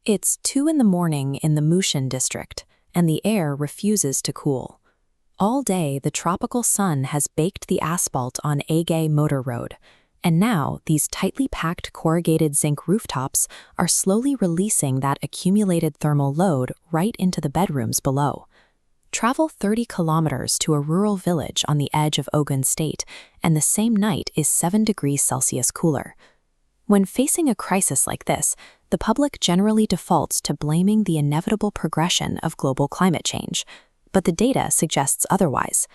It's 2 in the morning in the Mushin district, and the air refuses to cool. All day, the tropical sun has baked the asphalt on Ege Motor Road, and now these tightly packed corrugated zinc rooftops are slowly releasing that accumulated thermal load right into the bedrooms below. Travel 30 kilometers to a rural village on the edge of Ogun State, and the same night is 7 degrees Celsius cooler. When facing a crisis like this, the public generally defaults to blaming the inevitable progression of global climate change, but the data suggests otherwise.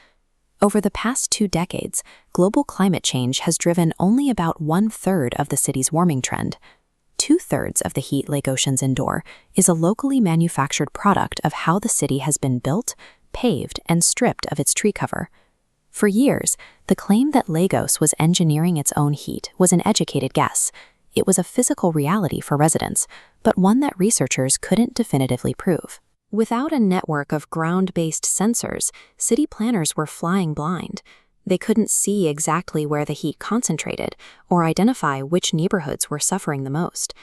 Over the past 2 decades, global climate change has driven only about 1/3 of the city's warming trend. 2/3 of the heat Lake Oceans endure is a locally manufactured product of how the city has been built, paved, and stripped of its tree cover. For years, the claim that Lagos was engineering its own heat was an educated guess. It was a physical reality for residents, but one that researchers couldn't definitively prove. Without a network of ground-based sensors, city planners were flying blind. They couldn't see exactly where the heat concentrated or identify which neighborhoods were suffering the most.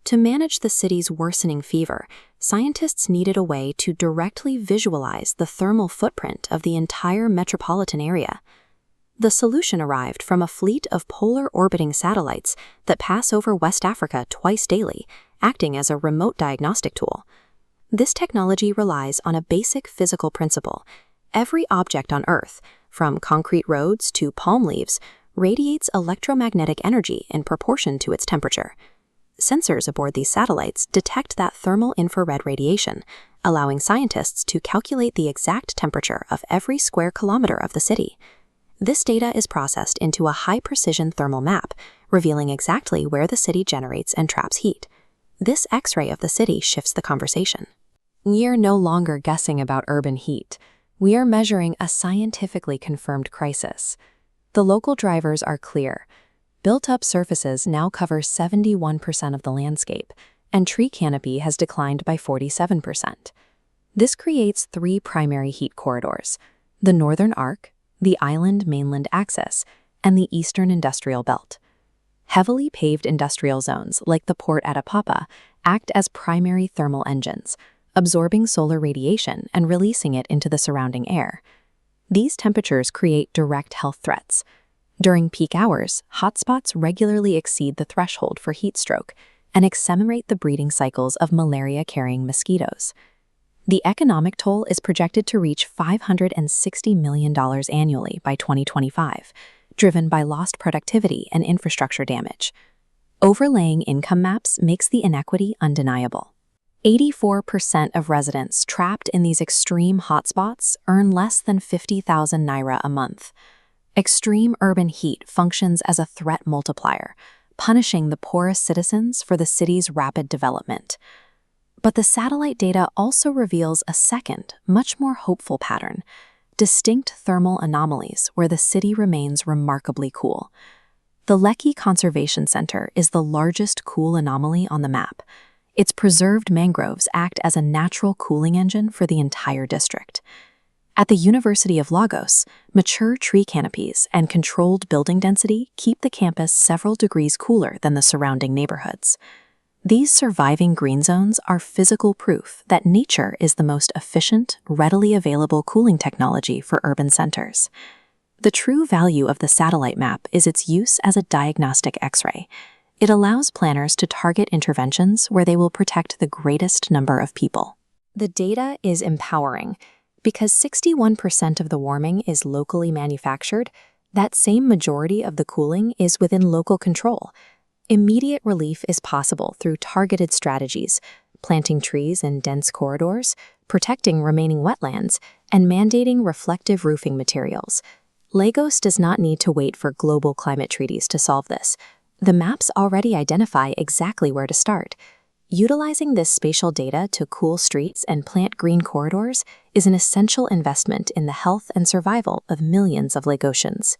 To manage the city's worsening fever, scientists needed a way to directly visualize the thermal footprint of the entire metropolitan area. The solution arrived from a fleet of polar orbiting satellites that pass over West Africa twice daily, acting as a remote diagnostic tool. This technology relies on a basic physical principle. Every object on Earth, from concrete roads to palm leaves, radiates electromagnetic energy in proportion to its temperature. Sensors aboard these satellites detect that thermal infrared radiation, allowing scientists to calculate the exact temperature of every square kilometer of the city. This data is processed into a high-precision thermal map, revealing exactly where the city generates and traps heat. This X-ray of the city shifts the conversation. We're no longer guessing about urban heat. We are measuring a scientifically confirmed crisis. The local drivers are clear. Built-up surfaces now cover 71% of the landscape, and tree canopy has declined by 47%. This creates 3 primary heat corridors: the northern arc, the island-mainland axis, and the eastern industrial belt. Heavily paved industrial zones, like the port at Apapa, act as primary thermal engines, absorbing solar radiation and releasing it into the surrounding air. These temperatures create direct health threats. During peak hours, hotspots regularly exceed the threshold for heat stroke and accelerate the breeding cycles of malaria-carrying mosquitoes. The economic toll is projected to reach $560 million annually by 2025, driven by lost productivity and infrastructure damage. Overlaying income maps makes the inequity undeniable. 84% of residents trapped in these extreme hotspots earn less than 50,000 naira a month. Extreme urban heat functions as a threat multiplier, punishing the poorest citizens for the city's rapid development. But the satellite data also reveals a second, much more hopeful pattern: distinct thermal anomalies where the city remains remarkably cool. The Lekki Conservation Center is the largest cool anomaly on the map. Its preserved mangroves act as a natural cooling engine for the entire district. At the University of Lagos, mature tree canopies and controlled building density keep the campus several degrees cooler than the surrounding neighborhoods. These surviving green zones are physical proof that nature is the most efficient, readily available cooling technology for urban centers. The true value of the satellite map is its use as a diagnostic X-ray. It allows planners to target interventions where they will protect the greatest number of people. The data is empowering. Because 61% of the warming is locally manufactured, that same majority of the cooling is within local control. Immediate relief is possible through targeted strategies: planting trees in dense corridors, protecting remaining wetlands, and mandating reflective roofing materials. Lagos does not need to wait for global climate treaties to solve this. The maps already identify exactly where to start. Utilizing this spatial data to cool streets and plant green corridors is an essential investment in the health and survival of millions of Lagosians.